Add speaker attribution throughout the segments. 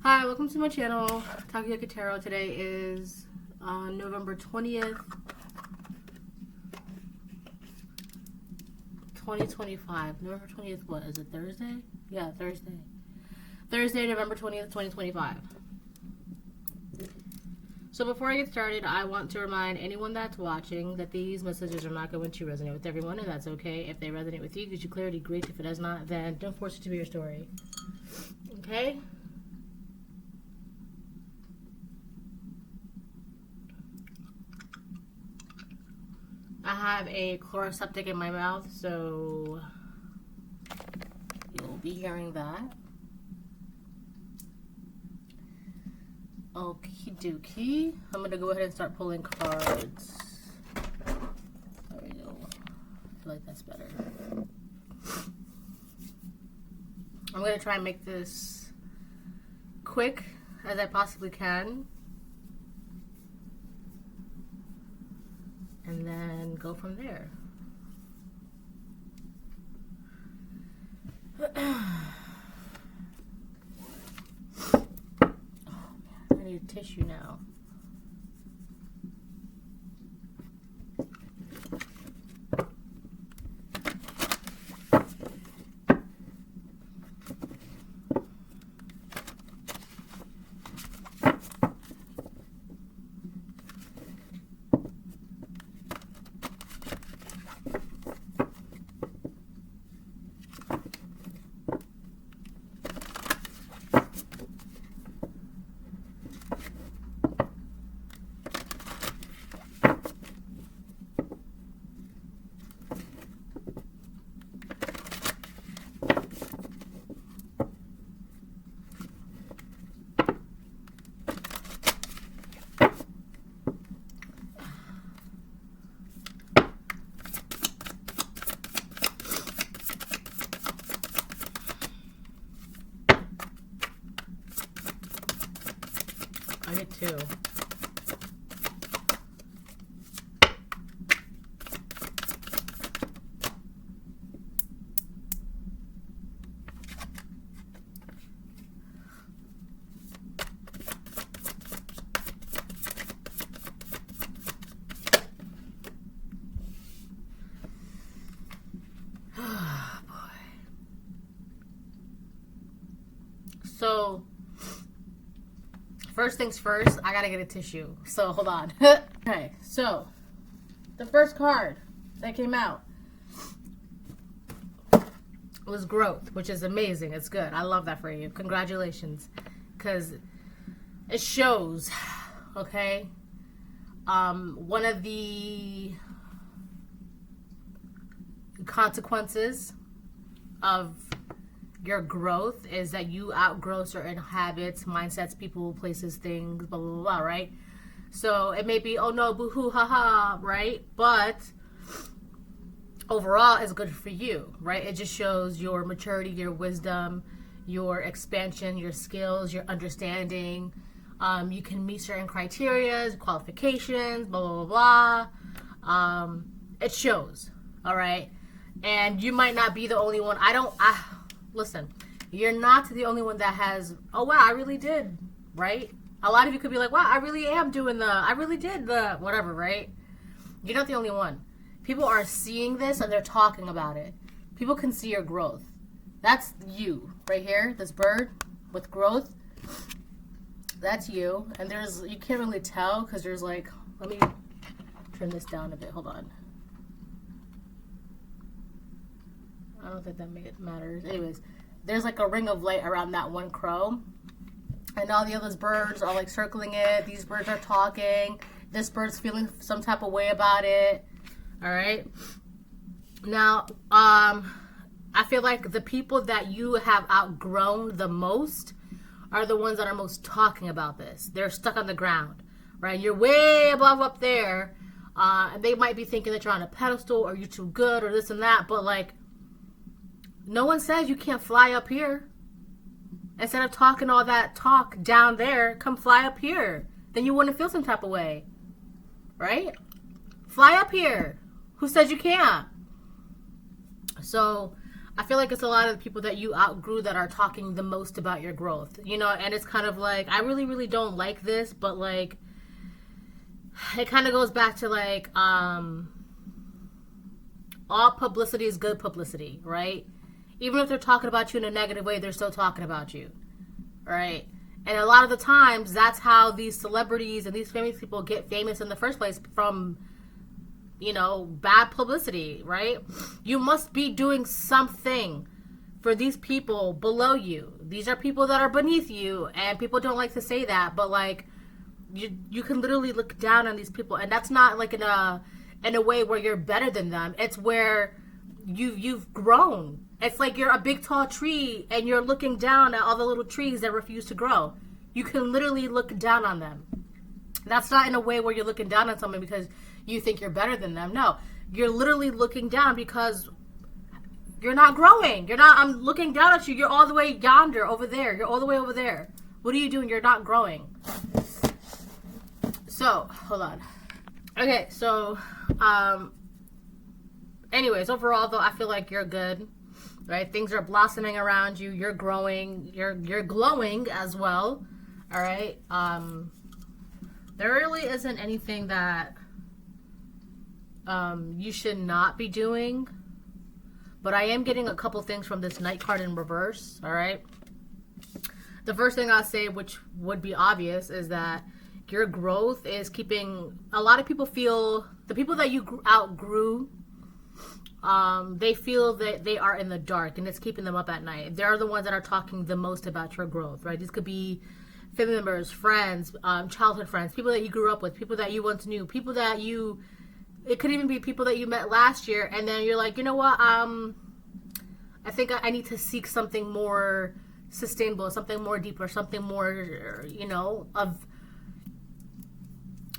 Speaker 1: Hi, welcome to my channel, Takoyaki Tarot. Today is November 20th, 2025. November 20th, what is it, Thursday? Yeah, Thursday. Thursday, November 20th, 2025. So before I get started, I want to remind anyone that's watching that these messages are not going to resonate with everyone, and that's okay. If they resonate with you, gives you clarity, great. If it does not, then don't force it to be your story. Okay? I have a chloroseptic in my mouth, so you'll be hearing that. Okie dokie. I'm going to go ahead and start pulling cards. There we go. I feel like that's better. I'm going to try and make this quick as I possibly can. And then go from there. Oh man, I need a tissue now. I did too. Oh boy. So first things first, I gotta get a tissue. So hold on. Okay, so the first card that came out was growth, which is amazing. It's good. I love that for you. Congratulations. Because it shows, okay? One of the consequences of your growth is that you outgrow certain habits, mindsets, people, places, things, blah, blah, blah, right? So it may be, oh no, boo-hoo, haha, right? But overall, it's good for you, right? It just shows your maturity, your wisdom, your expansion, your skills, your understanding. You can meet certain criteria, qualifications, blah, blah, blah, blah. It shows, all right? And you might not be the only one. Listen, you're not the only one that has, oh wow, I really did, right? A lot of you could be like, wow, I really am doing I really did the, whatever, right? You're not the only one. People are seeing this and they're talking about it. People can see your growth. That's you, right here, this bird with growth. That's you. And you can't really tell because there's like, let me turn this down a bit, hold on. I don't think that matters. Anyways, there's like a ring of light around that one crow. And all the other birds are like circling it. These birds are talking. This bird's feeling some type of way about it. All right. Now, I feel like the people that you have outgrown the most are the ones that are most talking about this. They're stuck on the ground, right? You're way above up there. And they might be thinking that you're on a pedestal or you're too good or this and that. But like, no one says you can't fly up here. Instead of talking all that talk down there, come fly up here. Then you wouldn't feel some type of way. Right? Fly up here. Who said you can't? So I feel like it's a lot of the people that you outgrew that are talking the most about your growth, you know, and it's kind of like, I really, really don't like this, but like, it kind of goes back to like, all publicity is good publicity, right? Even if they're talking about you in a negative way, they're still talking about you, right? And a lot of the times, that's how these celebrities and these famous people get famous in the first place, from, you know, bad publicity, right? You must be doing something for these people below you. These are people that are beneath you, and people don't like to say that, but like, you can literally look down on these people, and that's not like in a way where you're better than them. It's where you've grown. It's like you're a big tall tree and you're looking down at all the little trees that refuse to grow. You can literally look down on them. That's not in a way where you're looking down on someone because you think you're better than them. No, you're literally looking down because you're not growing. I'm looking down at you. You're all the way yonder over there. You're all the way over there. What are you doing? You're not growing. So, hold on. Okay, so, anyways, overall though, I feel like you're good, right? Things are blossoming around you. You're growing. You're glowing as well. All right. There really isn't anything that you should not be doing, but I am getting a couple things from this Knight card in reverse. All right. The first thing I'll say, which would be obvious, is that your growth is keeping a lot of people feel, the people that you outgrew, they feel that they are in the dark, and it's keeping them up at night. They're the ones that are talking the most about your growth, right? These could be family members, friends, childhood friends, people that you grew up with, people that you once knew, people that it could even be people that you met last year, and then you're like, you know what, I think I need to seek something more sustainable, something more deeper, something more, you know, of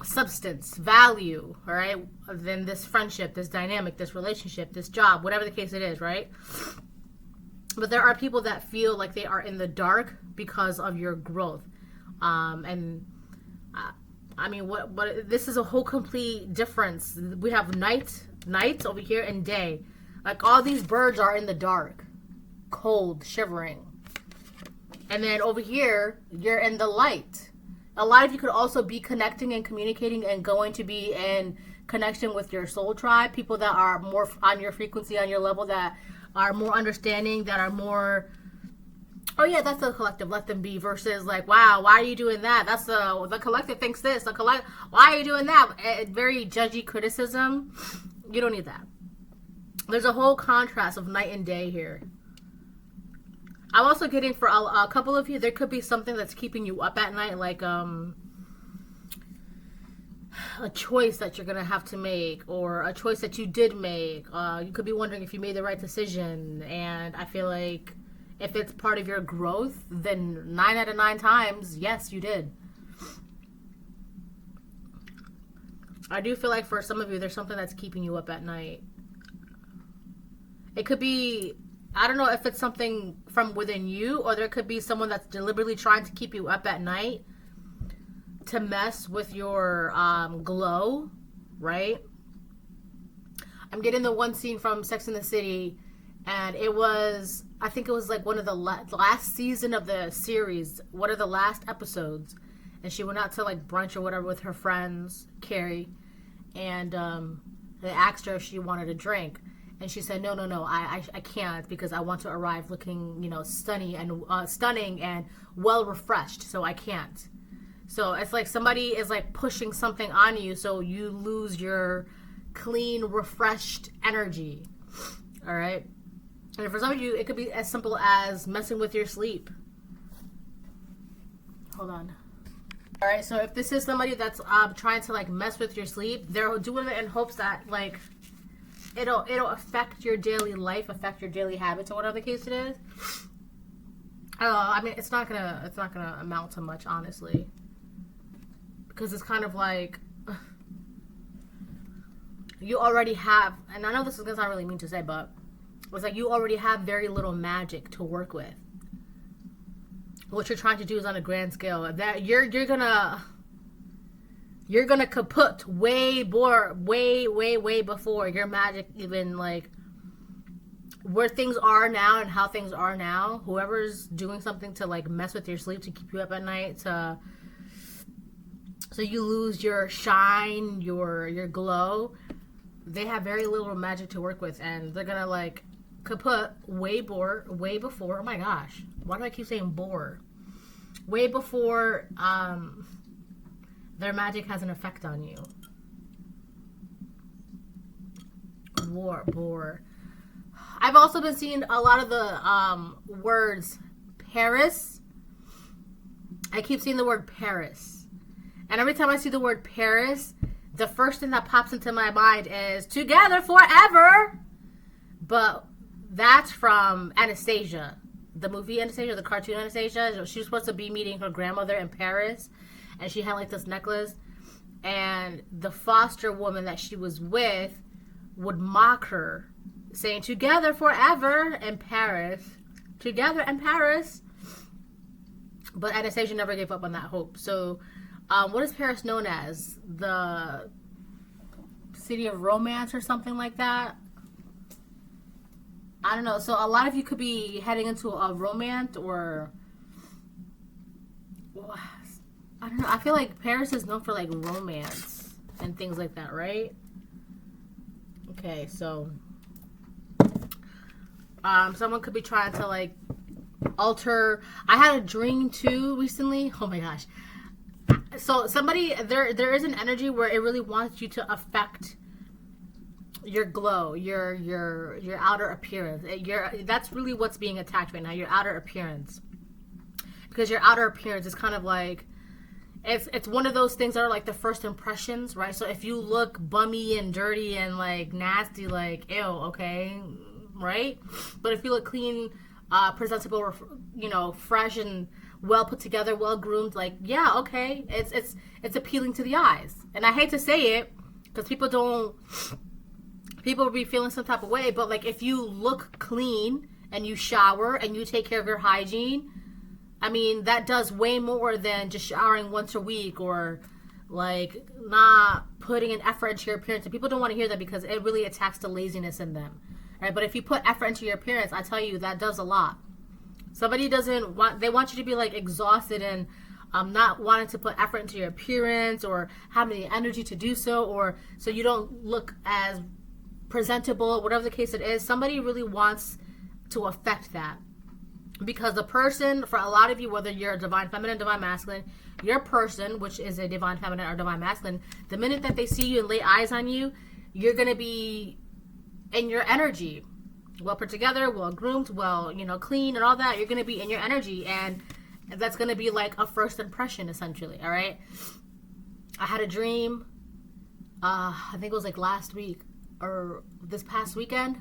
Speaker 1: substance, value, all right, than this friendship, this dynamic, this relationship, this job, whatever the case it is, right? But there are people that feel like they are in the dark because of your growth. And I mean, what this is a whole complete difference. We have night over here and day. Like, all these birds are in the dark, cold, shivering. And then over here, you're in the light. A lot of you could also be connecting and communicating and going to be in connection with your soul tribe, people that are more on your frequency, on your level, that are more understanding, that are more, oh yeah, that's the collective, let them be, versus like, wow, why are you doing that? That's the collective thinks this, why are you doing that? Very judgy criticism. You don't need that. There's a whole contrast of night and day here. I'm also getting, for a couple of you, there could be something that's keeping you up at night, like a choice that you're going to have to make, or a choice that you did make. You could be wondering if you made the right decision, and I feel like if it's part of your growth, then 9 out of 9 times, yes, you did. I do feel like for some of you, there's something that's keeping you up at night. It could be, I don't know if it's something from within you, or there could be someone that's deliberately trying to keep you up at night to mess with your glow, right? I'm getting the one scene from Sex and the City, and it was, I think it was like one of the last season of the series, one of the last episodes, and she went out to like brunch or whatever with her friends, Carrie, and they asked her if she wanted a drink. And she said, no, I can't, because I want to arrive looking, you know, stunning and well refreshed, so I can't. So it's like somebody is like pushing something on you, so you lose your clean, refreshed energy. All right. And for some of you, it could be as simple as messing with your sleep. Hold on. All right. So if this is somebody that's trying to like mess with your sleep, they're doing it in hopes that like it'll affect your daily life, affect your daily habits, or whatever the case it is. I mean, it's not gonna amount to much, honestly, because it's kind of like you already have, and I know this is not really mean to say, but it's like you already have very little magic to work with. What you're trying to do is on a grand scale. That you're gonna kaput way before your magic even like where things are now and how things are now, whoever's doing something to like mess with your sleep, to keep you up at night, so you lose your shine, your glow, they have very little magic to work with, and they're gonna like kaput way before. Oh my gosh, why do I keep saying bore? Way before their magic has an effect on you. Bore. I've also been seeing a lot of the words Paris. I keep seeing the word Paris. And every time I see the word Paris, the first thing that pops into my mind is together forever. But that's from Anastasia. The movie Anastasia, the cartoon Anastasia. She was supposed to be meeting her grandmother in Paris. And she had like this necklace. And the foster woman that she was with would mock her, saying together forever in Paris. Together in Paris. But Anastasia never gave up on that hope. So what is Paris known as? The city of romance or something like that? I don't know. So a lot of you could be heading into a romance, or I don't know. I feel like Paris is known for like romance and things like that, right? Okay, so someone could be trying to like alter. I had a dream too recently. Oh my gosh. So somebody, there is an energy where it really wants you to affect your glow, your outer appearance. That's really what's being attacked right now, your outer appearance. Because your outer appearance is kind of like, it's one of those things that are like the first impressions, right? So if you look bummy and dirty and like nasty, like ew, okay, right? But if you look clean, presentable, you know, fresh and well put together, well groomed, like yeah, okay, it's appealing to the eyes. And I hate to say it because people will be feeling some type of way, but like if you look clean and you shower and you take care of your hygiene, I mean, that does way more than just showering once a week or like not putting an effort into your appearance. And people don't want to hear that because it really attacks the laziness in them, right? But if you put effort into your appearance, I tell you, that does a lot. Somebody they want you to be like exhausted and not wanting to put effort into your appearance or having the energy to do so, or so you don't look as presentable, whatever the case it is. Somebody really wants to affect that. Because the person, for a lot of you, whether you're a divine feminine, divine masculine, your person, which is a divine feminine or divine masculine, the minute that they see you and lay eyes on you, you're going to be in your energy. Well put together, well groomed, well, you know, clean and all that. You're going to be in your energy. And that's going to be like a first impression, essentially. All right. I had a dream. I think it was like last week or this past weekend.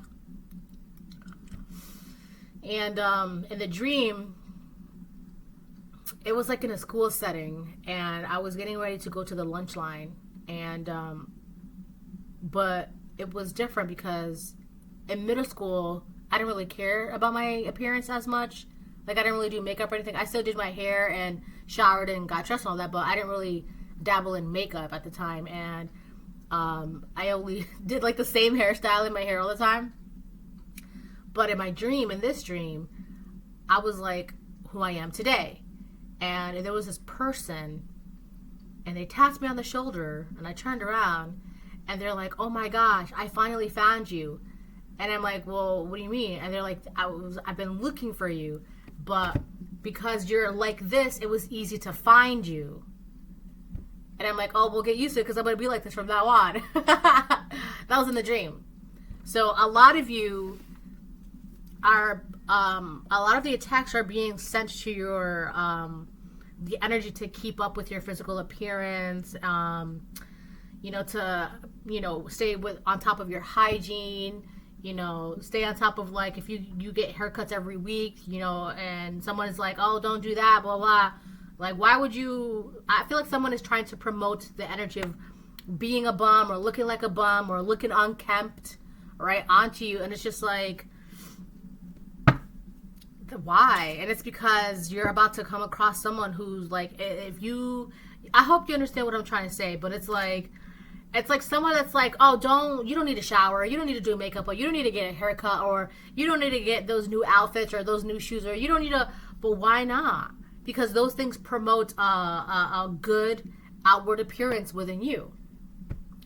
Speaker 1: And in the dream, it was like in a school setting, and I was getting ready to go to the lunch line, and but it was different because in middle school, I didn't really care about my appearance as much. Like I didn't really do makeup or anything. I still did my hair and showered and got dressed and all that, but I didn't really dabble in makeup at the time, and I only did like the same hairstyle in my hair all the time. But in my dream, in this dream, I was like who I am today. And there was this person, and they tapped me on the shoulder, and I turned around, and they're like, oh my gosh, I finally found you. And I'm like, well, what do you mean? And they're like, I've been looking for you, but because you're like this, it was easy to find you. And I'm like, oh, we'll get used to it because I'm going to be like this from now on. That was in the dream. So a lot of you are, a lot of the attacks are being sent to your, the energy to keep up with your physical appearance, you know, to, you know, stay on top of your hygiene, you know, stay on top of like, if you get haircuts every week, you know, and someone is like, oh, don't do that, blah, blah. Like, why would you, I feel like someone is trying to promote the energy of being a bum or looking like a bum or looking unkempt, right, onto you. And it's just like, why? And it's because you're about to come across someone who's like, I hope you understand what I'm trying to say, but it's like, It's like someone that's like, oh, you don't need to shower, you don't need to do makeup, or you don't need to get a haircut, or you don't need to get those new outfits or those new shoes, or you don't need to. But why not? Because those things promote a good outward appearance within you,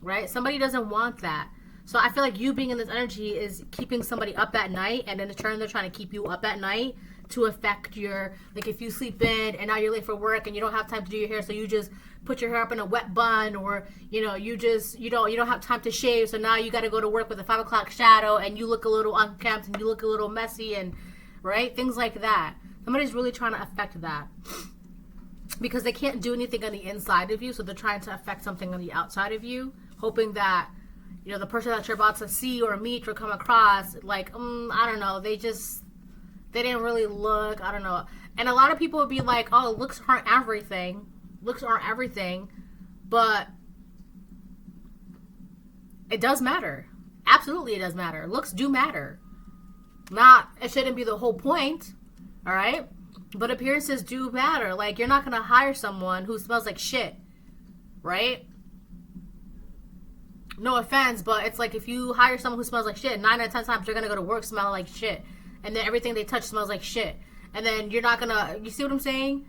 Speaker 1: right? Somebody doesn't want that. So I feel like you being in this energy is keeping somebody up at night, and in turn they're trying to keep you up at night to affect your, like if you sleep in and now you're late for work and you don't have time to do your hair, so you just put your hair up in a wet bun, or you don't have time to shave, so now you got to go to work with a 5 o'clock shadow and you look a little unkempt and you look a little messy, and right, things like that. Somebody's really trying to affect that because they can't do anything on the inside of you, so they're trying to affect something on the outside of you, hoping that the person that you're about to see or meet or come across, like, I don't know, they didn't really look, I don't know. And a lot of people would be like, oh, looks aren't everything. Looks aren't everything. But it does matter. Absolutely it does matter. Looks do matter. It shouldn't be the whole point. All right? But appearances do matter. Like, you're not going to hire someone who smells like shit. Right? No offense, but it's like if you hire someone who smells like shit, 9 out of 10 times you're going to go to work smelling like shit. And then everything they touch smells like shit. And then you're not gonna, you see what I'm saying?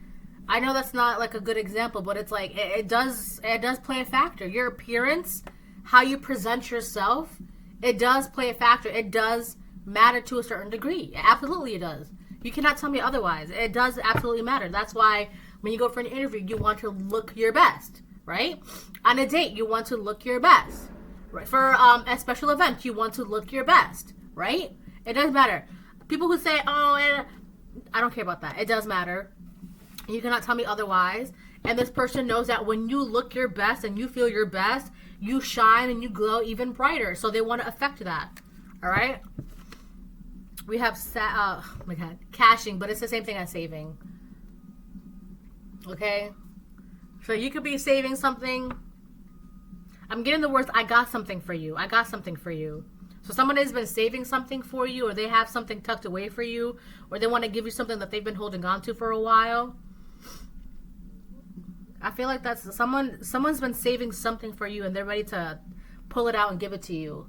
Speaker 1: I know that's not like a good example, but it's like, it does play a factor. Your appearance, how you present yourself, it does play a factor. It does matter to a certain degree. Absolutely it does. You cannot tell me otherwise. It does absolutely matter. That's why when you go for an interview, you want to look your best, right? On a date, you want to look your best. Right? For a special event, you want to look your best, right? It does matter. People who say, oh, I don't care about that. It does matter. You cannot tell me otherwise. And this person knows that when you look your best and you feel your best, you shine and you glow even brighter. So they want to affect that. All right? We have, oh my God, cashing, but it's the same thing as saving. Okay? So you could be saving something. I'm getting the words, I got something for you. I got something for you. So someone has been saving something for you, or they have something tucked away for you, or they want to give you something that they've been holding on to for a while. I feel like that's someone's been saving something for you and they're ready to pull it out and give it to you.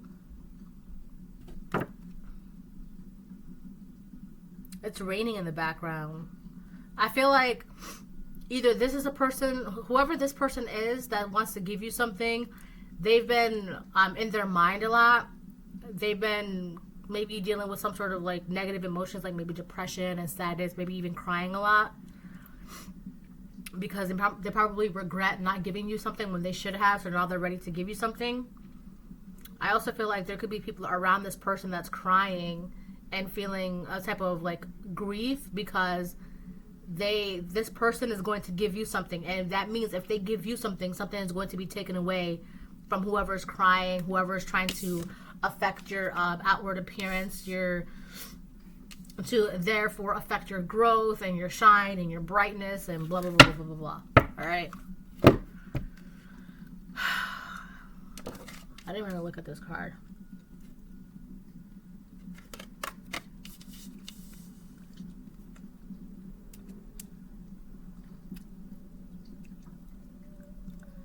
Speaker 1: It's raining in the background. I feel like either this is a person, whoever this person is that wants to give you something, they've been in their mind a lot. They've been maybe dealing with some sort of like negative emotions, like maybe depression and sadness, maybe even crying a lot, because they probably regret not giving you something when they should have, so now they're ready to give you something. I also feel like there could be people around this person that's crying and feeling a type of like grief because this person is going to give you something, and that means if they give you something, something is going to be taken away from whoever's crying, whoever's trying to affect your outward appearance, to therefore affect your growth and your shine and your brightness and blah, blah, blah, blah, blah, blah. All right. I didn't want to look at this card.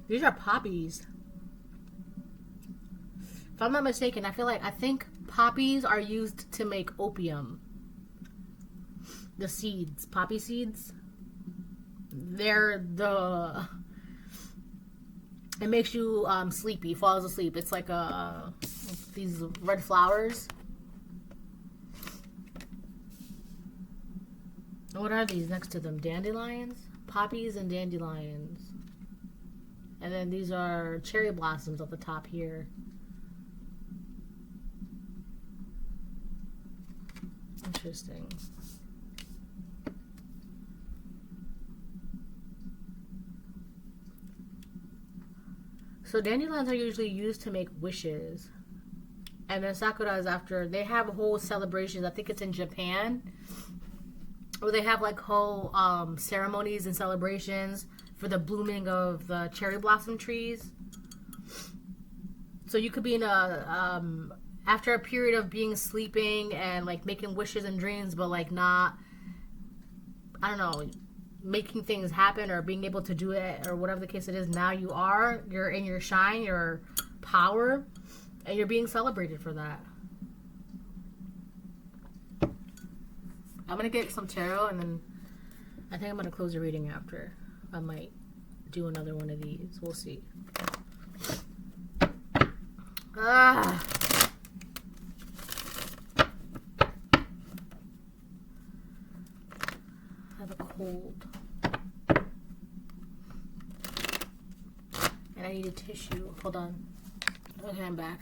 Speaker 1: These are poppies. If I'm not mistaken, I think poppies are used to make opium. The seeds, poppy seeds. It makes you sleepy, falls asleep. It's like these red flowers. What are these next to them? Dandelions? Poppies and dandelions. And then these are cherry blossoms at the top here. Interesting. So dandelions are usually used to make wishes. And then sakura is after. They have whole celebrations. I think it's in Japan. Where they have like whole ceremonies and celebrations for the blooming of the cherry blossom trees. So you could be in after a period of being sleeping and like making wishes and dreams, but like not, I don't know, making things happen or being able to do it or whatever the case it is. Now you're in your shine, your power, and you're being celebrated for that. I'm going to get some tarot, and then I think I'm going to close the reading after. I might do another one of these. We'll see. Ah. I have a cold. And I need a tissue. Hold on. Okay, I'm back.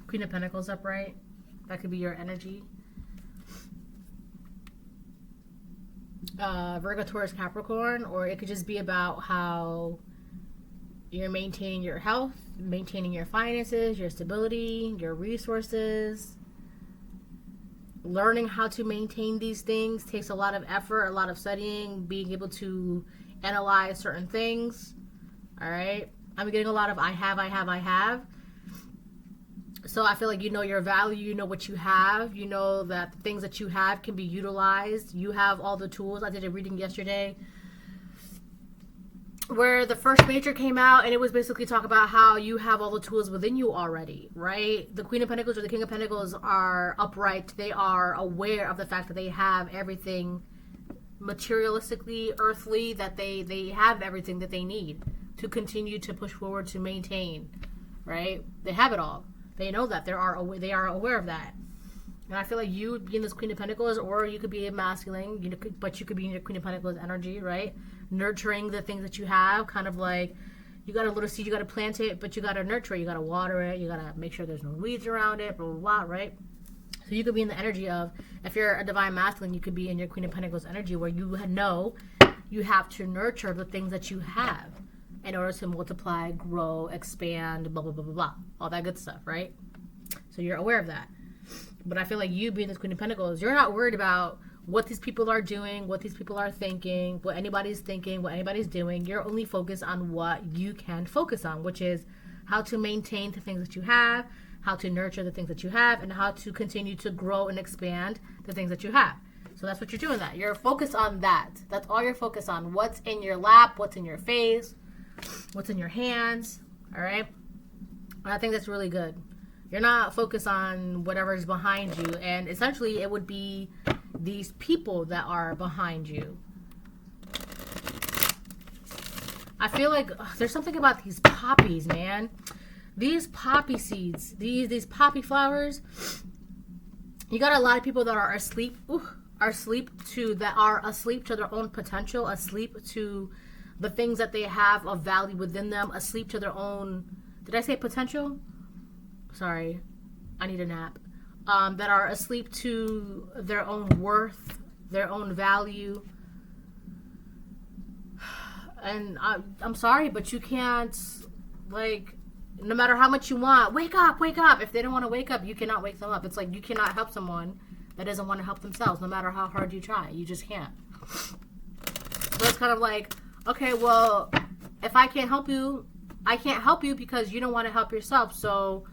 Speaker 1: Queen of Pentacles upright. That could be your energy. Virgo, Taurus, Capricorn, or it could just be about how you're maintaining your health, maintaining your finances, your stability, your resources. Learning how to maintain these things takes a lot of effort, a lot of studying, being able to analyze certain things. All right. I'm getting a lot of I have. So I feel like you know your value, you know what you have, you know that the things that you have can be utilized. You have all the tools. I did a reading yesterday where the first major came out, and it was basically talk about how you have all the tools within you already, right? The Queen of Pentacles or the King of Pentacles are upright. They are aware of the fact that they have everything materialistically, earthly, that they have everything that they need to continue to push forward, to maintain, right? They have it all. They know that they are aware of that. And I feel like you being this Queen of Pentacles, or you could be a masculine, but you could be in your Queen of Pentacles energy, right? Nurturing the things that you have, kind of like you got a little seed, you got to plant it, but you got to nurture it, you got to water it, you got to make sure there's no weeds around it, blah, blah, blah, right? So you could be in the energy of, if you're a divine masculine, you could be in your Queen of Pentacles energy where you know you have to nurture the things that you have in order to multiply, grow, expand, blah, blah, blah, blah, blah. All that good stuff, right? So you're aware of that. But I feel like you being this Queen of Pentacles, you're not worried about what these people are doing, what these people are thinking, what anybody's thinking, what anybody's doing. You're only focused on what you can focus on, which is how to maintain the things that you have, how to nurture the things that you have, and how to continue to grow and expand the things that you have. So that's what you're doing that. You're focused on that. That's all you're focused on. What's in your lap, what's in your face, what's in your hands, all right? And I think that's really good. You're not focused on whatever's behind you, and essentially it would be these people that are behind you. I feel like there's something about these poppies, man. These poppy seeds, these poppy flowers. You got a lot of people that are asleep, asleep to their own potential, asleep to the things that they have of value within them, asleep to their own, did I say potential? Sorry, I need a nap. That are asleep to their own worth, their own value. And I'm sorry, but you can't, like, no matter how much you want, wake up. If they don't want to wake up, you cannot wake them up. It's like you cannot help someone that doesn't want to help themselves, no matter how hard you try. You just can't. So it's kind of like, okay, well, if I can't help you, I can't help you because you don't want to help yourself. So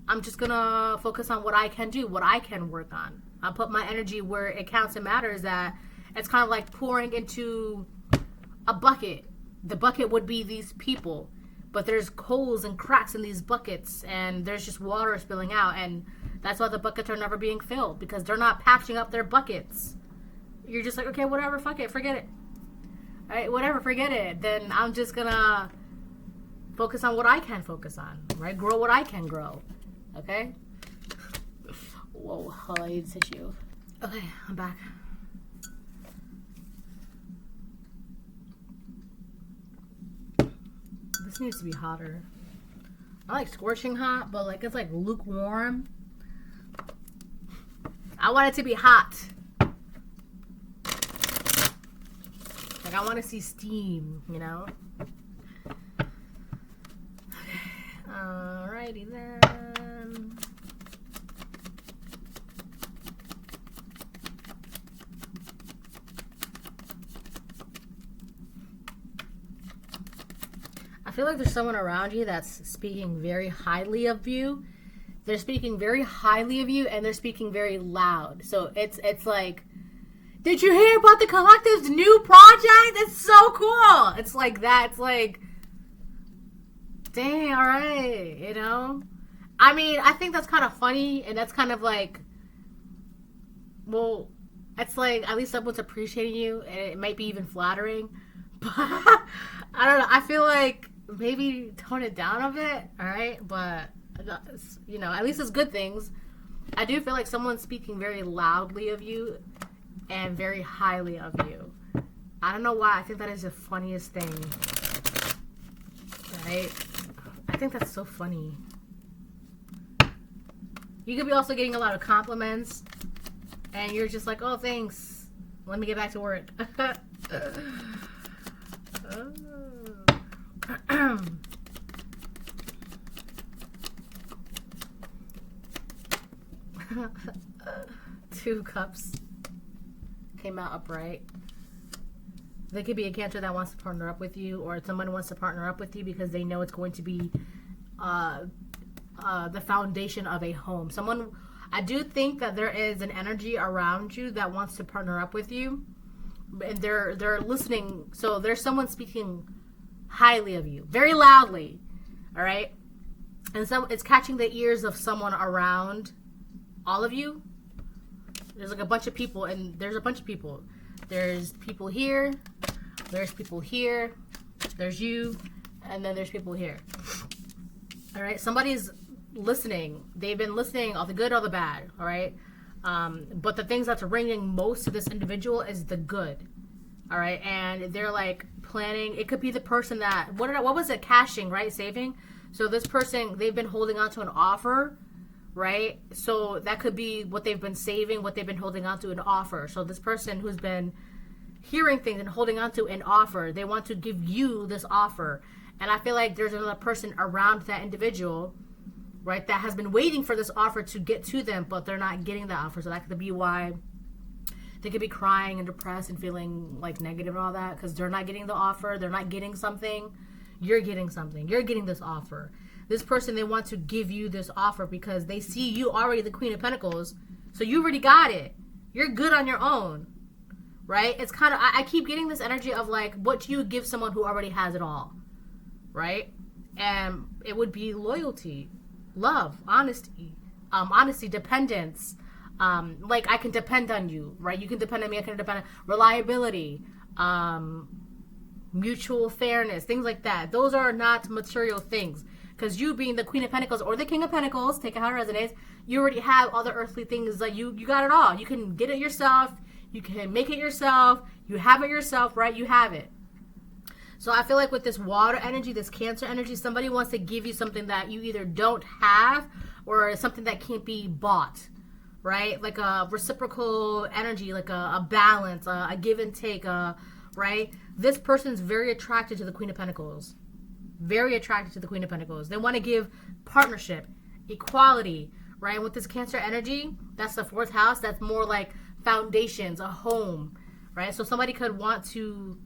Speaker 1: I'm just going to focus on what I can do, what I can work on. I'll put my energy where it counts and matters. That it's kind of like pouring into a bucket. The bucket would be these people, but there's holes and cracks in these buckets, and there's just water spilling out, and that's why the buckets are never being filled, because they're not patching up their buckets. You're just like, okay, whatever, fuck it, forget it. All right, whatever, forget it. Then I'm just gonna focus on what I can focus on, right? Grow what I can grow, okay? Whoa, I need tissue. Okay, I'm back. This needs to be hotter. I like scorching hot, but like it's like lukewarm. I want it to be hot. Like, I want to see steam, you know? Okay. Alrighty then. I feel like there's someone around you that's speaking very highly of you. They're speaking very highly of you, and they're speaking very loud. So it's like, did you hear about the collective's new project? It's so cool. It's like that. It's like, dang, all right, you know? I mean, I think that's kind of funny, and that's kind of like, well, it's like, at least someone's appreciating you, and it might be even flattering. But, I don't know. I feel like maybe tone it down a bit, all right? But, you know, at least it's good things. I do feel like someone's speaking very loudly of you and very highly of you. I don't know why. I think that is the funniest thing, right? I think that's so funny. You could be also getting a lot of compliments, and you're just like, oh, thanks. Let me get back to work. Two cups came out upright. There could be a Cancer that wants to partner up with you, or someone wants to partner up with you because they know it's going to be the foundation of a home. Someone, I do think that there is an energy around you that wants to partner up with you, and they're listening. So there's someone speaking highly of you, very loudly, all right? And so it's catching the ears of someone around all of you. There's like a bunch of people, and there's a bunch of people. There's people here, there's people here, there's you, and then there's people here. All right, somebody's listening. They've been listening, all the good, all the bad, all right? But the things that's ringing most to this individual is the good, all right? And they're like planning. It could be the person that, what was it, cashing, right, saving? So this person, they've been holding on to an offer, right? So that could be what they've been saving, what they've been holding on to, an offer. So this person who's been hearing things and holding on to an offer, they want to give you this offer. And I feel like there's another person around that individual, right, that has been waiting for this offer to get to them, but they're not getting the offer. So that could be why they could be crying and depressed and feeling like negative and all that, because they're not getting the offer. They're not getting something. You're getting something. You're getting this offer. This person, they want to give you this offer because they see you already the Queen of Pentacles. So you already got it. You're good on your own, right? It's kind of, I keep getting this energy of like, what do you give someone who already has it all, right? And it would be loyalty, love, honesty, dependence. Like, I can depend on you, right? You can depend on me. I can depend on reliability, mutual fairness, things like that. Those are not material things. Because you being the Queen of Pentacles or the King of Pentacles, take it how it resonates, you already have all the earthly things. Like you got it all. You can get it yourself. You can make it yourself. You have it yourself, right? You have it. So I feel like with this water energy, this Cancer energy, somebody wants to give you something that you either don't have or something that can't be bought, right? Like a reciprocal energy, like a balance, a give and take, right? This person's very attracted to the Queen of Pentacles. Very attracted to the Queen of Pentacles. They want to give partnership, equality, right? With this Cancer energy, that's the fourth house. That's more like foundations, a home, right? So somebody could want to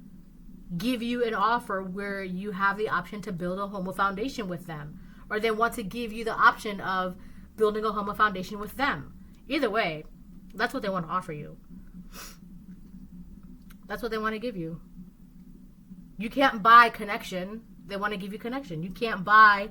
Speaker 1: give you an offer where you have the option to build a home, a foundation with them. Or they want to give you the option of building a home, a foundation with them. Either way, that's what they want to offer you. That's what they want to give you. You can't buy connection. They want to give you connection. You can't buy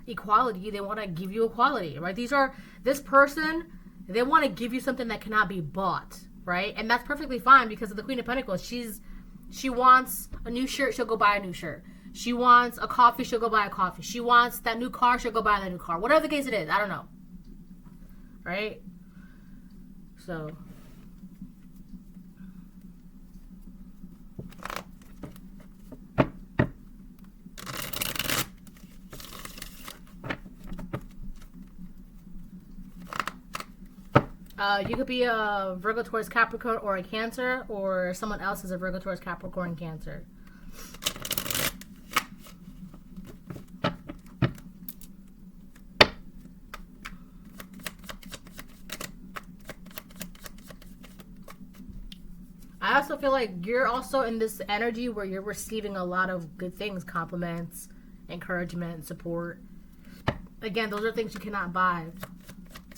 Speaker 1: equality. They want to give you equality, right? This person, they want to give you something that cannot be bought, right? And that's perfectly fine because of the Queen of Pentacles. She wants a new shirt, she'll go buy a new shirt. She wants a coffee, she'll go buy a coffee. She wants that new car, she'll go buy that new car. Whatever the case it is, I don't know. Right? So... You could be a Virgo, Taurus, Capricorn, or a Cancer, or someone else is a Virgo, Taurus, Capricorn, Cancer. I also feel like you're also in this energy where you're receiving a lot of good things, compliments, encouragement, support. Again, those are things you cannot buy.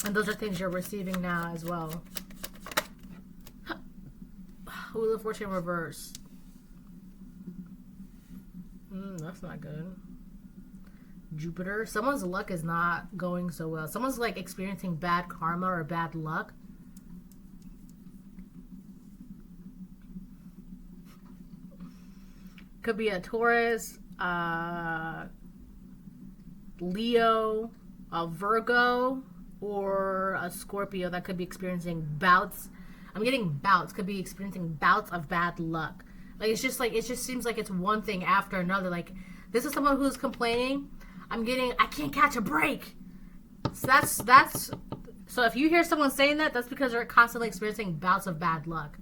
Speaker 1: And those are things you're receiving now as well. Wheel of Fortune reverse. That's not good. Jupiter. Someone's luck is not going so well. Someone's like experiencing bad karma or bad luck. Could be a Taurus, Leo, a Virgo, or a Scorpio that could be experiencing bouts. I'm getting bouts. Could be experiencing bouts of bad luck. Like it just seems like it's one thing after another. Like this is someone who's complaining. I can't catch a break. So that's so if you hear someone saying that, that's because they're constantly experiencing bouts of bad luck.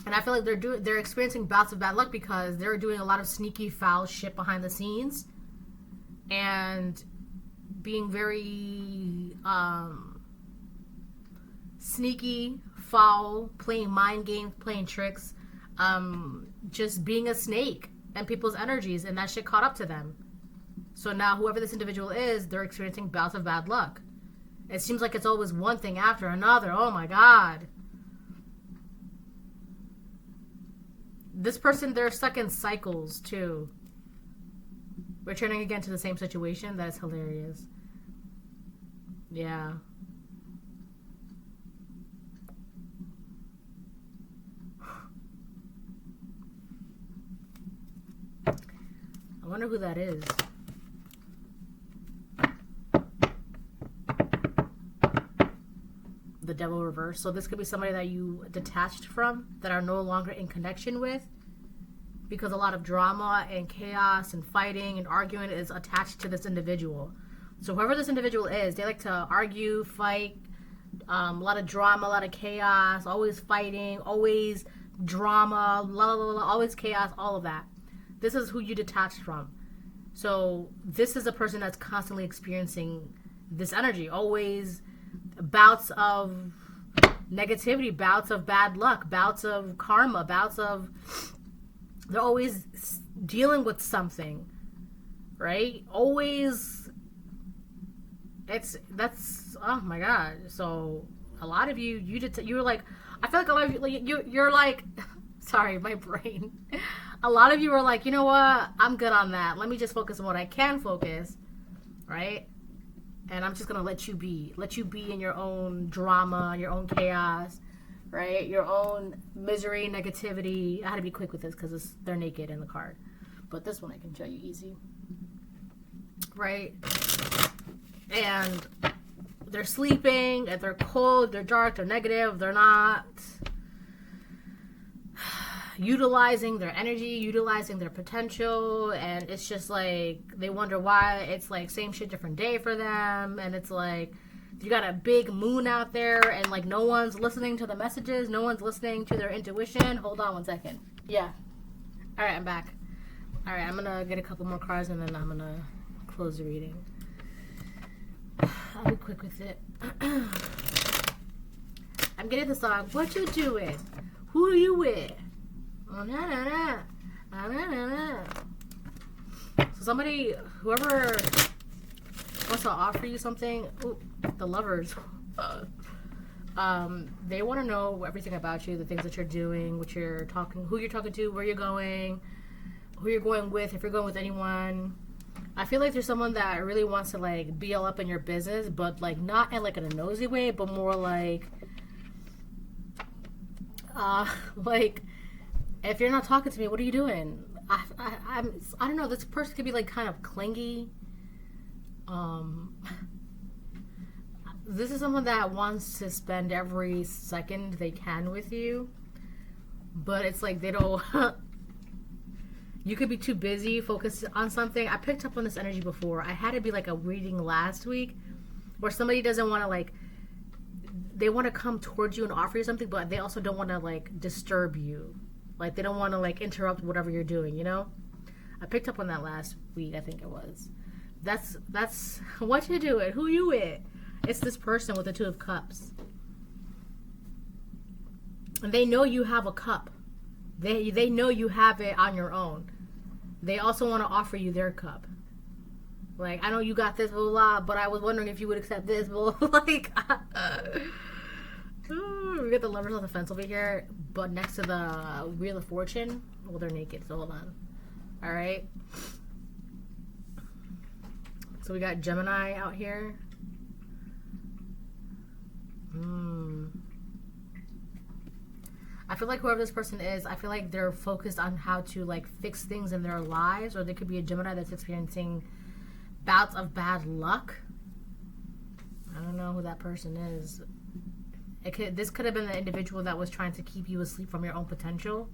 Speaker 1: And I feel like they're experiencing bouts of bad luck because they're doing a lot of sneaky, foul shit behind the scenes, and being very sneaky, foul, playing mind games, playing tricks, just being a snake and people's energies, and that shit caught up to them. So now whoever this individual is, they're experiencing bouts of bad luck. It seems like it's always one thing after another. Oh my God. This person, they're stuck in cycles too. Returning again to the same situation. That's hilarious. Yeah. I wonder who that is. The Devil reverse. So this could be somebody that you detached from, that are no longer in connection with, because a lot of drama and chaos and fighting and arguing is attached to this individual. So whoever this individual is, they like to argue, fight, a lot of drama, a lot of chaos, always fighting, always drama, always chaos, all of that. This is who you detached from. So this is a person that's constantly experiencing this energy, always bouts of negativity, bouts of bad luck, bouts of karma, they're always dealing with something, right? Always, that's oh my God. So a lot of you're like, I feel like a lot of you're like, sorry, my brain. A lot of you are like, you know what? I'm good on that. Let me just focus on what I can focus, right? And I'm just going to let you be in your own drama, your own chaos, right? Your own misery, negativity. I had to be quick with this because they're naked in the card. But this one I can show you easy. Right? And they're sleeping, and they're cold, they're dark, they're negative, they're not utilizing their energy, utilizing their potential, and it's just like they wonder why it's like same shit different day for them. And it's like you got a big moon out there and like no one's listening to the messages, no one's listening to their intuition. Hold on one second. Yeah, all right, I'm back. All right, I'm gonna get a couple more cards and then I'm gonna close the reading. I'll be quick with it. I'm getting the song What You Doing, Who You With. Oh, na, na, na. Na, na, na, na. So somebody, whoever wants to offer you something, ooh, the lovers, they want to know everything about you, the things that you're doing, what you're talking, who you're talking to, where you're going, who you're going with, if you're going with anyone. I feel like there's someone that really wants to like be all up in your business, but like not in like in a nosy way, but more like if you're not talking to me, what are you doing? I don't know. This person could be like kind of clingy. This is someone that wants to spend every second they can with you, but it's like they don't. You could be too busy focused on something. I picked up on this energy before. I had to be like a reading last week where somebody doesn't want to like, to come towards you and offer you something, but they also don't want to like disturb you. Like they don't want to like interrupt whatever you're doing, you know? I picked up on that last week, I think it was. That's what you doing? Who you with? It's this person with the Two of Cups. And they know you have a cup. They know you have it on your own. They also want to offer you their cup. Like, I know you got this, blah, blah, blah, but I was wondering if you would accept this, blah, blah, like, we got the Lovers on the fence over here, but next to the Wheel of Fortune, well, they're naked, so hold on. All right. So we got Gemini out here. I feel like whoever this person is, I feel like they're focused on how to like fix things in their lives, or they could be a Gemini that's experiencing bouts of bad luck. I don't know who that person is. This could have been the individual that was trying to keep you asleep from your own potential.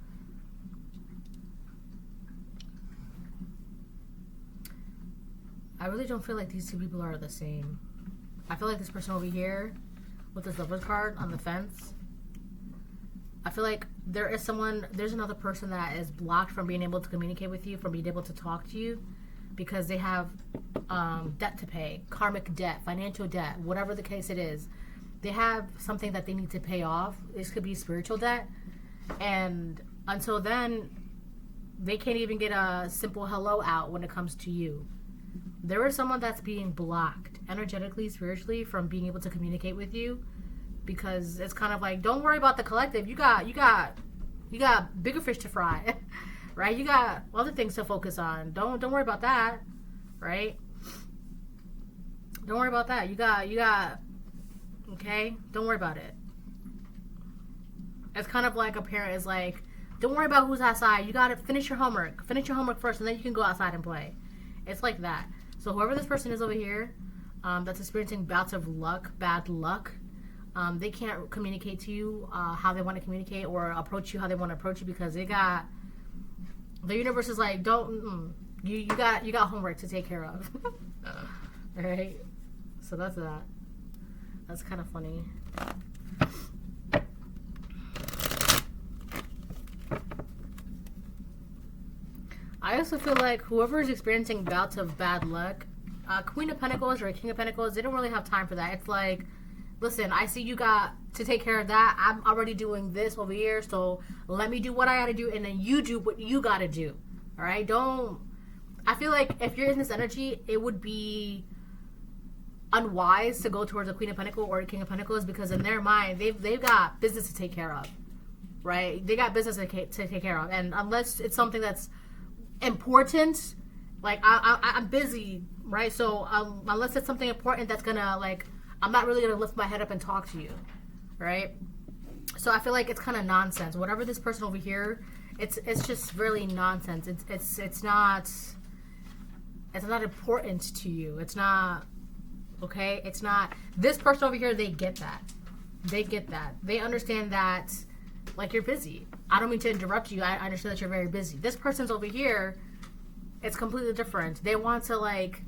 Speaker 1: I really don't feel like these two people are the same. I feel like this person over here with this Lovers card on the fence, I feel like there's another person that is blocked from being able to communicate with you, from being able to talk to you, because they have debt to pay, karmic debt, financial debt, whatever the case it is. They have something that they need to pay off. This could be spiritual debt. And until then, they can't even get a simple hello out when it comes to you. There is someone that's being blocked energetically, spiritually, from being able to communicate with you, because it's kind of like, don't worry about the collective. You got bigger fish to fry, right? You got other things to focus on. Don't worry about that, right? Don't worry about that. You got. Okay, don't worry about it. It's kind of like a parent is like, don't worry about who's outside. You gotta finish your homework. Finish your homework first, and then you can go outside and play. It's like that. So whoever this person is over here, that's experiencing bouts of luck, bad luck, they can't communicate to you how they want to communicate, or approach you how they want to approach you, because the universe is like, you got homework to take care of. All right. So that's that. That's kind of funny. I also feel like whoever is experiencing bouts of bad luck, Queen of Pentacles or King of Pentacles, they don't really have time for that. It's like, listen, I see you got to take care of that. I'm already doing this over here, so let me do what I gotta do, and then you do what you gotta do. All right? I feel like if you're in this energy, it would be unwise to go towards a Queen of Pentacles or a King of Pentacles, because in their mind, they've got business to take care of, right? They got business to take care of, and unless it's something that's important, like I'm busy, right? So unless it's something important that's gonna, like, I'm not really gonna lift my head up and talk to you, right? So I feel like it's kind of nonsense. Whatever this person over here, it's just really nonsense. It's not important to you. It's not. Okay, it's not. This person over here, they get that. They understand that, like, you're busy. I don't mean to interrupt you. I understand that you're very busy. This person's over here, it's completely different. They want to, like,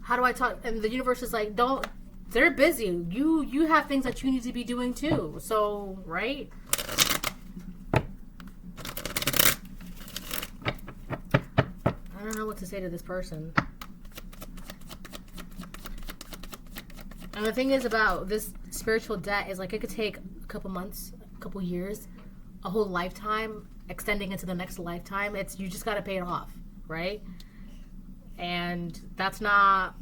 Speaker 1: how do I talk? And the universe is like, they're busy. You have things that you need to be doing too. So, right? I don't know what to say to this person. And the thing is about this spiritual debt is, like, it could take a couple months, a couple years, a whole lifetime, extending into the next lifetime. You just got to pay it off, right? And that's not,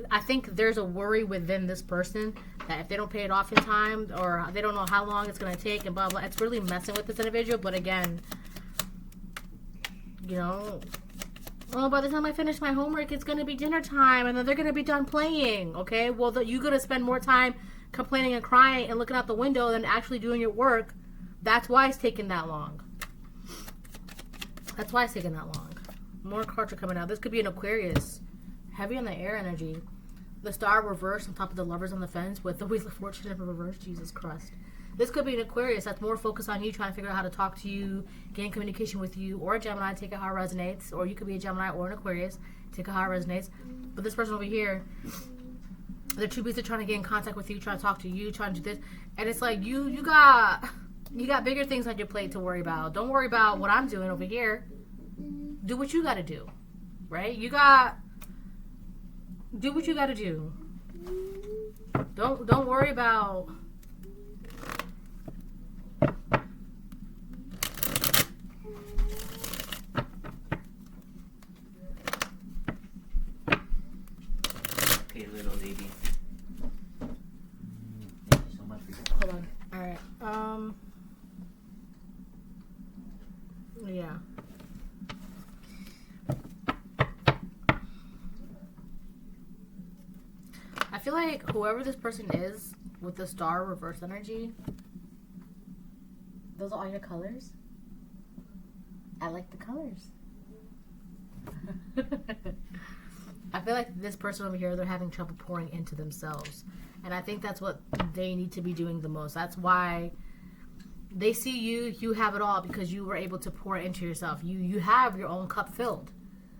Speaker 1: I think there's a worry within this person that if they don't pay it off in time, or they don't know how long it's going to take, and blah, blah, it's really messing with this individual. But again, you know, well, by the time I finish my homework, it's going to be dinner time, and then they're going to be done playing, okay? Well, you're going to spend more time complaining and crying and looking out the window than actually doing your work. That's why it's taking that long. More cards are coming out. This could be an Aquarius. Heavy on the air energy. The Star reversed on top of the Lovers on the fence with the Wheel of Fortune in reverse. Jesus Christ. This could be an Aquarius that's more focused on you, trying to figure out how to talk to you, gain communication with you, or a Gemini, take it how it resonates. Or you could be a Gemini or an Aquarius, take it how it resonates. But this person over here, They're too busy trying to get in contact with you, trying to talk to you, trying to do this. And it's like, you got bigger things on your plate to worry about. Don't worry about what I'm doing over here. Do what you got to do, right? Do what you got to do. Don't worry about...
Speaker 2: Okay, little lady. Thank you so much for your...
Speaker 1: Hold on. All right. Yeah. I feel like whoever this person is with the star reverse energy, those are all your colors. I like the colors. I feel like this person over here, they're having trouble pouring into themselves. And I think that's what they need to be doing the most. That's why they see you have it all, because you were able to pour into yourself. You have your own cup filled,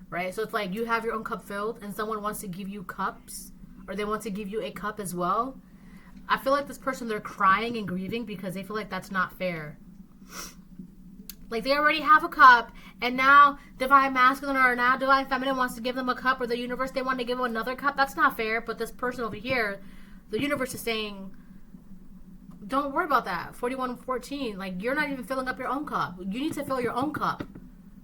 Speaker 1: right? So it's like you have your own cup filled and someone wants to give you cups, or they want to give you a cup as well. I feel like this person, they're crying and grieving because they feel like that's not fair. Like they already have a cup, and now Divine Masculine or now Divine Feminine wants to give them a cup, or the universe, they want to give them another cup. That's not fair. But this person over here, the universe is saying, don't worry about that. 4114, like you're not even filling up your own cup. You need to fill your own cup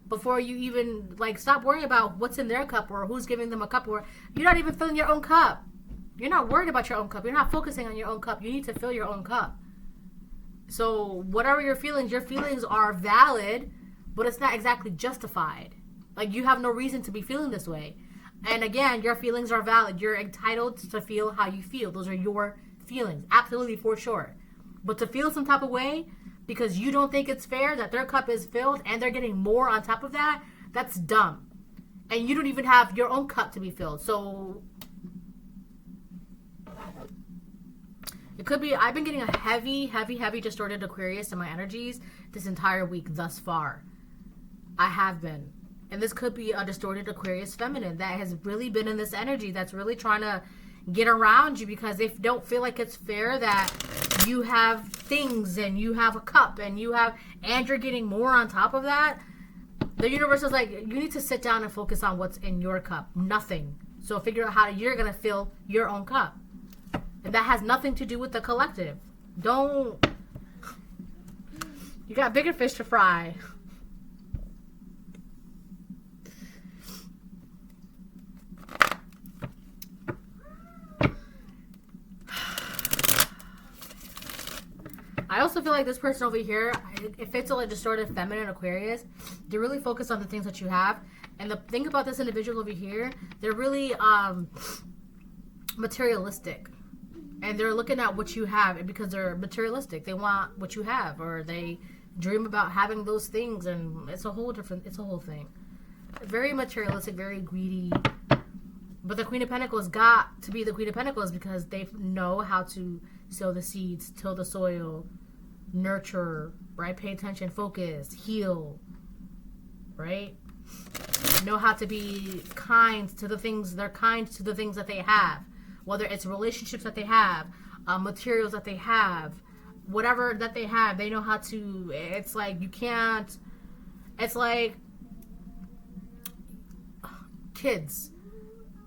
Speaker 1: before you even, like, stop worrying about what's in their cup or who's giving them a cup, or you're not even filling your own cup. You're not worried about your own cup. You're not focusing on your own cup. You need to fill your own cup. So whatever your feelings are valid, but it's not exactly justified. Like you have no reason to be feeling this way. And again, your feelings are valid. You're entitled to feel how you feel. Those are your feelings. Absolutely, for sure. But to feel some type of way because you don't think it's fair that their cup is filled and they're getting more on top of that, that's dumb. And you don't even have your own cup to be filled. So it could be, I've been getting a heavy distorted Aquarius in my energies this entire week thus far. I have been. And this could be a distorted Aquarius feminine that has really been in this energy, that's really trying to get around you because they don't feel like it's fair that you have things and you have a cup and you're getting more on top of that. The universe is like, you need to sit down and focus on what's in your cup. Nothing. So figure out how you're going to fill your own cup. And that has nothing to do with the collective. You got bigger fish to fry. I also feel like this person over here, if it's a distorted feminine Aquarius, they're really focused on the things that you have. And the thing about this individual over here, they're really materialistic. And they're looking at what you have, and because they're materialistic, they want what you have, or they dream about having those things, and it's a whole thing. Very materialistic, very greedy. But the Queen of Pentacles got to be the Queen of Pentacles because they know how to sow the seeds, till the soil, nurture, right? Pay attention, focus, heal, right? Know how to be kind to the things. They're kind to the things that they have, whether it's relationships that they have, materials that they have, whatever that they have. They know how to. It's like you can't. It's like kids.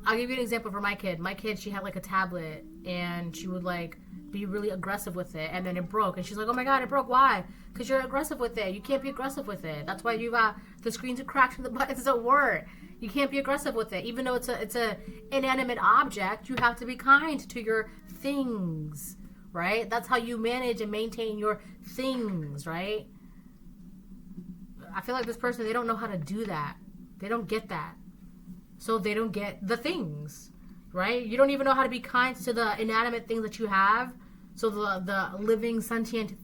Speaker 1: I'll give you an example for my kid. My kid, she had like a tablet, and she would like be really aggressive with it, and then it broke, and she's like, oh my god, it broke. Why? Because you're aggressive with it. You can't be aggressive with it. That's why you got the screens are cracked and the buttons don't work. You can't be aggressive with it. Even though it's a inanimate object, you have to be kind to your things, right? That's how you manage and maintain your things, right? I feel like this person, they don't know how to do that. They don't get that. So they don't get the things, right? You don't even know how to be kind to the inanimate things that you have. So the living, sentient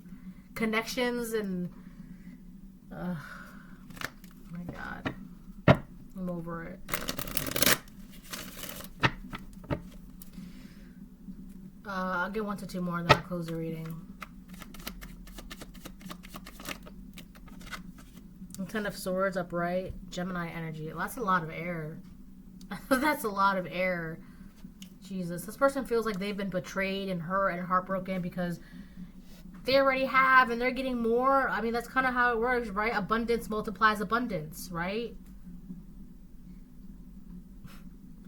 Speaker 1: connections and... oh my God. I'm over it. I'll get 1 to 2 more and then I'll close the reading. Ten of Swords upright. Gemini energy. That's a lot of air. That's a lot of air. Jesus, this person feels like they've been betrayed and hurt and heartbroken because they already have and they're getting more. I mean, that's kind of how it works, right? Abundance multiplies abundance, right?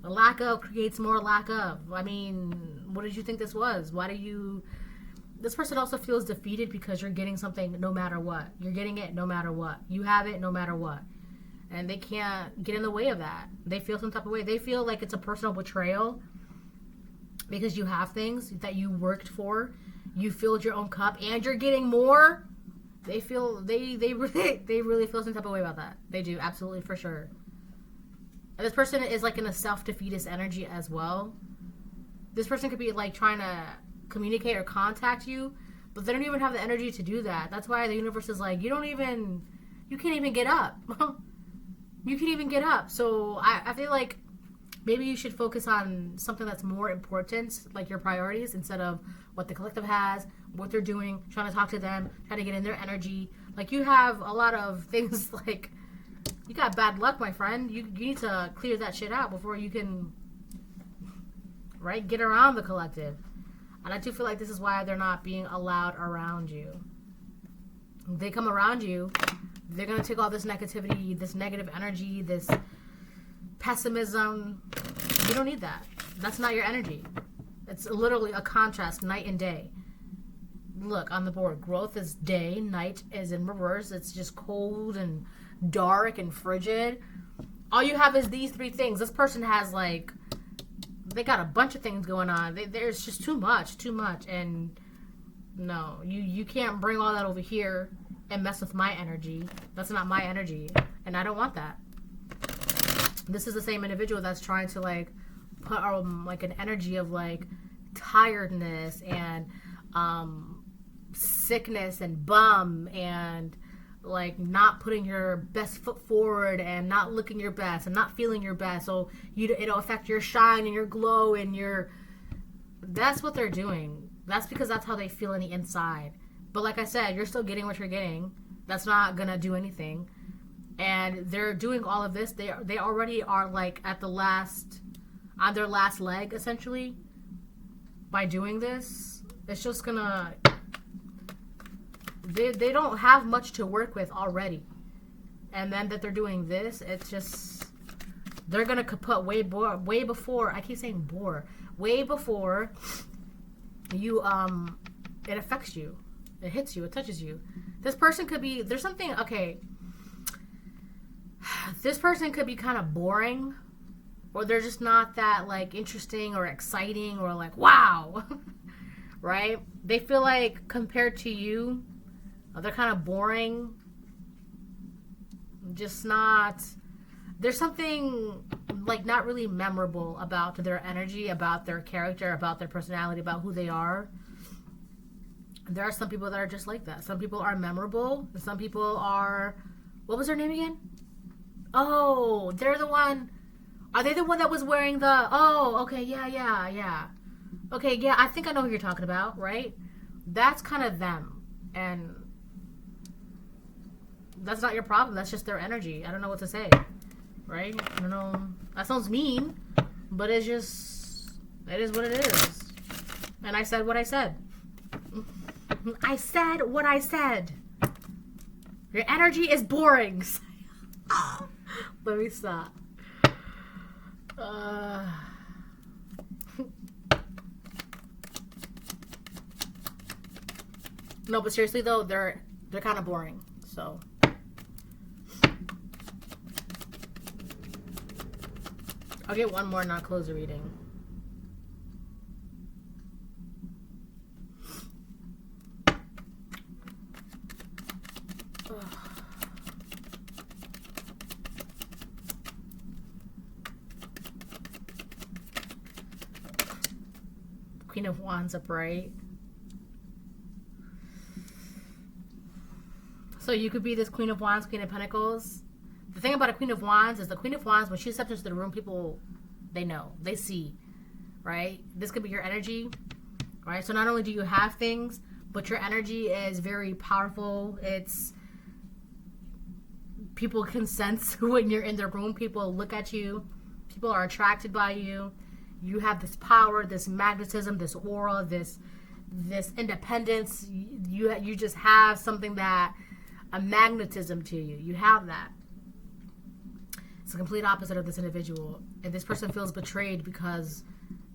Speaker 1: A lack of creates more lack of. I mean, what did you think this was? Why do you... This person also feels defeated because you're getting something no matter what. You're getting it no matter what. You have it no matter what. And they can't get in the way of that. They feel some type of way. They feel like it's a personal betrayal because you have things that you worked for. You filled your own cup and you're getting more. They feel, they really feel some type of way about that. They do, absolutely, for sure. And this person is like in a self-defeatist energy as well. This person could be like trying to communicate or contact you, but they don't even have the energy to do that. That's why the universe is like, you can't even get up. You can't even get up. So I feel like maybe you should focus on something that's more important, like your priorities, instead of what the collective has, what they're doing, trying to talk to them, trying to get in their energy. Like, you have a lot of things, like, you got bad luck, my friend. You need to clear that shit out before you can, right, get around the collective. And I do feel like this is why they're not being allowed around you. If they come around you, they're going to take all this negativity, this negative energy, this pessimism. You don't need that. That's not your energy. It's literally a contrast, night and day. Look, on the board, growth is day, night is in reverse. It's just cold and dark and frigid. All you have is these three things. This person has, like, they got a bunch of things going on. There's just too much. And no, you can't bring all that over here and mess with my energy. That's not my energy, and I don't want that. This is the same individual that's trying to, like, put like an energy of, like, tiredness and sickness and bum and, like, not putting your best foot forward and not looking your best and not feeling your best, so it'll affect your shine and your glow and your... That's what they're doing. That's because that's how they feel on the inside. But like I said, you're still getting what you're getting. That's not gonna do anything. And they're doing all of this. They already are, like, on their last leg, essentially. By doing this, it's just gonna... They don't have much to work with already. And then that they're doing this, it's just... They're gonna kaput way before... I keep saying bore. Way before you, it affects you. It hits you. It touches you. This person could be... There's something... Okay. This person could be kind of boring. Or they're just not that, like, interesting or exciting or, like, wow. Right? They feel like, compared to you, they're kind of boring. Just not... There's something, like, not really memorable about their energy, about their character, about their personality, about who they are. There are some people that are just like that. Some people are memorable. Some people are... What was their name again? Oh, they're the one... Are they the one that was wearing the... Oh, okay, yeah. Okay, yeah, I think I know who you're talking about, right? That's kind of them. And that's not your problem. That's just their energy. I don't know what to say, right? I don't know. That sounds mean, but it's just... It is what it is. And I said what I said. I said what I said. Your energy is boring. Let me stop. No, but seriously though, they're kind of boring. So I'll get one more and not close the reading. Queen of Wands upright. So you could be this Queen of Wands, Queen of Pentacles. The thing about a Queen of Wands is the Queen of Wands, when she steps into the room, people, they know, they see, right? This could be your energy, right? So not only do you have things, but your energy is very powerful. It's... People can sense when you're in the room. People look at you. People are attracted by you. You have this power, this magnetism, this aura, this independence. You just have something that, a magnetism to you. You have that. It's the complete opposite of this individual. And this person feels betrayed because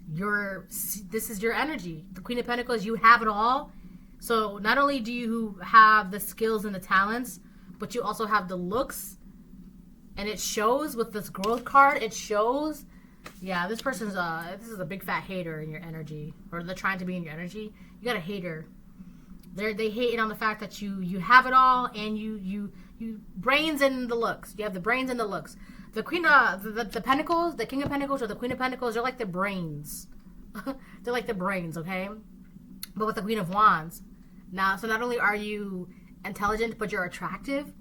Speaker 1: this is your energy. The Queen of Pentacles, you have it all. So not only do you have the skills and the talents, but you also have the looks. And it shows with this growth card. It shows. Yeah, this person's this is a big fat hater in your energy, or they're trying to be in your energy. You got a hater. They hate on the fact that you have it all, and you brains and the looks. You have the brains and the looks. The Queen of the Pentacles, the King of Pentacles, or the Queen of Pentacles, they're like the brains. They're like the brains, okay? But with the Queen of Wands, so not only are you intelligent, but you're attractive.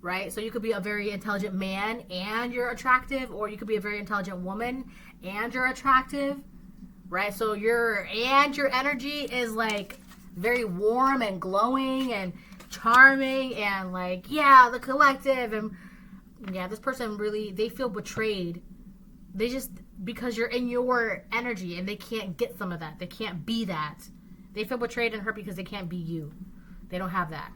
Speaker 1: Right? So you could be a very intelligent man and you're attractive, or you could be a very intelligent woman and you're attractive, right? So your energy is like very warm and glowing and charming and like, yeah, the collective. And yeah, this person really, they feel betrayed. They just, because you're in your energy and they can't get some of that. They can't be that. They feel betrayed and hurt because they can't be you. They don't have that.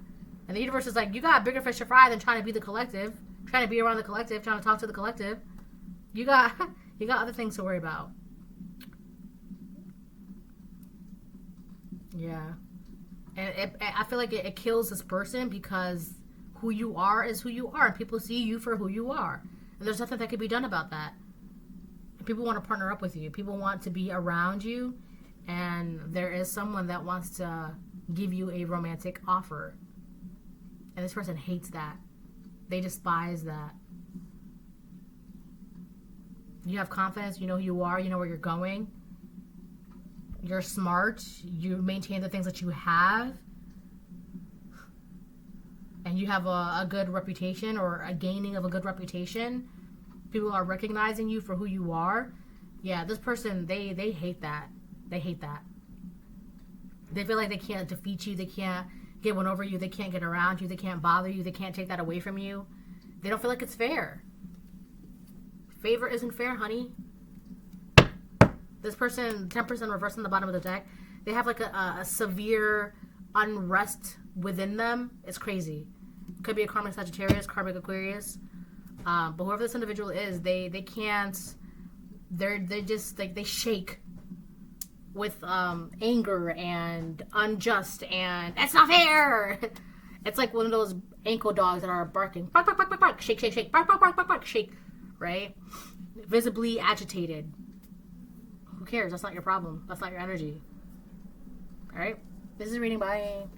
Speaker 1: And the universe is like, you got bigger fish to fry than trying to be the collective, trying to be around the collective, trying to talk to the collective. You got other things to worry about. Yeah. And I feel like it kills this person because who you are is who you are. And people see you for who you are. And there's nothing that can be done about that. And people want to partner up with you. People want to be around you. And there is someone that wants to give you a romantic offer. And this person hates that. They despise that. You have confidence. You know who you are. You know where you're going. You're smart. You maintain the things that you have. And you have a good reputation, or a gaining of a good reputation. People are recognizing you for who you are. Yeah, this person, they hate that. They hate that. They feel like they can't defeat you. They can't get one over you. They can't get around you. They can't bother you. They can't take that away from you. They don't feel like it's fair. Favor isn't fair, honey. This person, 10% reversed on the bottom of the deck, they have like a severe unrest within them. It's crazy. Could be a karmic Sagittarius, karmic Aquarius. But whoever this individual is, they can't, they just like, they shake with anger and unjust and it's not fair. It's like one of those ankle dogs that are barking, bark, bark, bark, bark, bark, shake, shake, shake, bark, bark, bark, bark, bark, shake, right? Visibly agitated. Who cares? That's not your problem. That's not your energy. All right. This is reading. Bye.